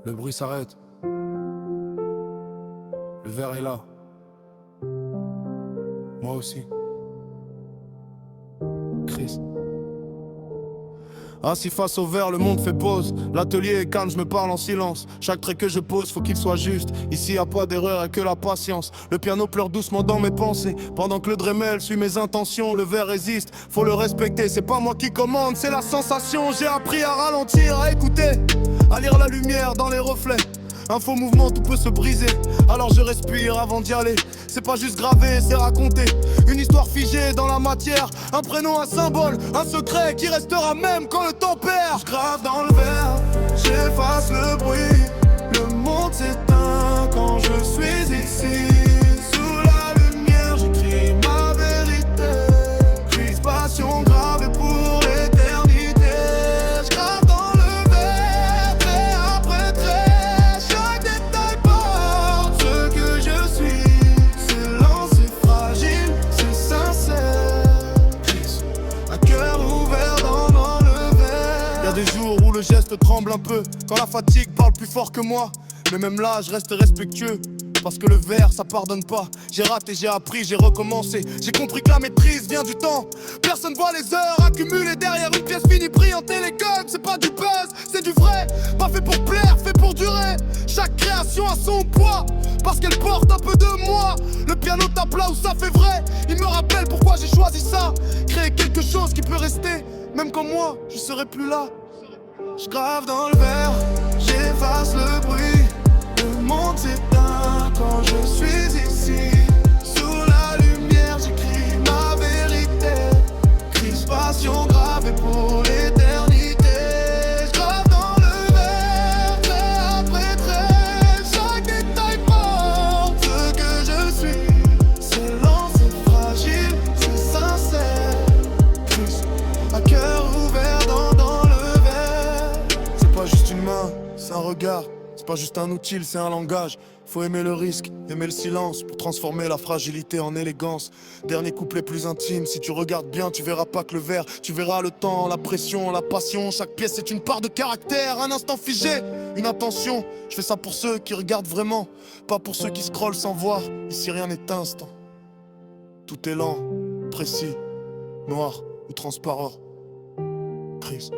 Le bruit s'arrête. Le verre est là. Moi aussi. Chris. Assis face au verre, le monde fait pause. L'atelier est calme, je me parle en silence. Chaque trait que je pose, faut qu'il soit juste. Ici y a pas d'erreur et que la patience. Le piano pleure doucement dans mes pensées. Pendant que le Dremel suit mes intentions, le verre résiste. Faut le respecter, c'est pas moi qui commande, c'est la sensation. J'ai appris à ralentir, à écouter, à lire la lumière dans les reflets. Un faux mouvement, tout peut se briser. Alors je respire avant d'y aller. C'est pas juste gravé, c'est raconté. Une histoire figée dans la matière. Un prénom, un symbole, un secret qui restera même quand le temps perd. Je grave dans le verre, j'efface le bruit. Le monde s'éteint quand je suis ici. Sous la lumière, j'écris ma vérité. Crispation gravée pour l'éternité. Je grave dans le verre, trait après trait. Chaque détail porte ce que je suis. C'est lent, c'est fragile, c'est sincère. Un cœur ouvert dans le verre. Y'a des jours où le geste tremble un peu, quand la fatigue parle plus fort que moi. Mais même là, je reste respectueux. Parce que le verre, ça pardonne pas. J'ai raté, j'ai appris, j'ai recommencé. J'ai compris que la maîtrise vient du temps. Personne voit les heures accumulées derrière une pièce finie brillante et les guns. C'est pas du buzz, c'est du vrai. Pas fait pour plaire, fait pour durer. Chaque création a son poids, parce qu'elle porte un peu de moi. Le piano tape là où ça fait vrai. Il me rappelle pourquoi j'ai choisi ça. Créer quelque chose qui peut rester. Même quand moi, je serai plus là. Je grave dans le verre, j'efface le bruit. Le monde s'éteint quand je suis ici. Sous la lumière, j'écris ma vérité. Crispation gravée pour l'éternité. Je grave dans le verre, trait après trait. Chaque détail porte ce que je suis. C'est lent, c'est fragile, c'est sincère. Un cœur ouvert dans le verre. C'est pas juste une main, c'est un regard. C'est pas juste un outil, c'est un langage. Faut aimer le risque, aimer le silence pour transformer la fragilité en élégance. Dernier couplet plus intime, si tu regardes bien, tu verras pas que le verre. Tu verras le temps, la pression, la passion. Chaque pièce est une part de caractère, un instant figé, une intention. Je fais ça pour ceux qui regardent vraiment, pas pour ceux qui scrollent sans voir. Ici rien n'est instant. Tout est lent, précis, noir ou transparent. Chris.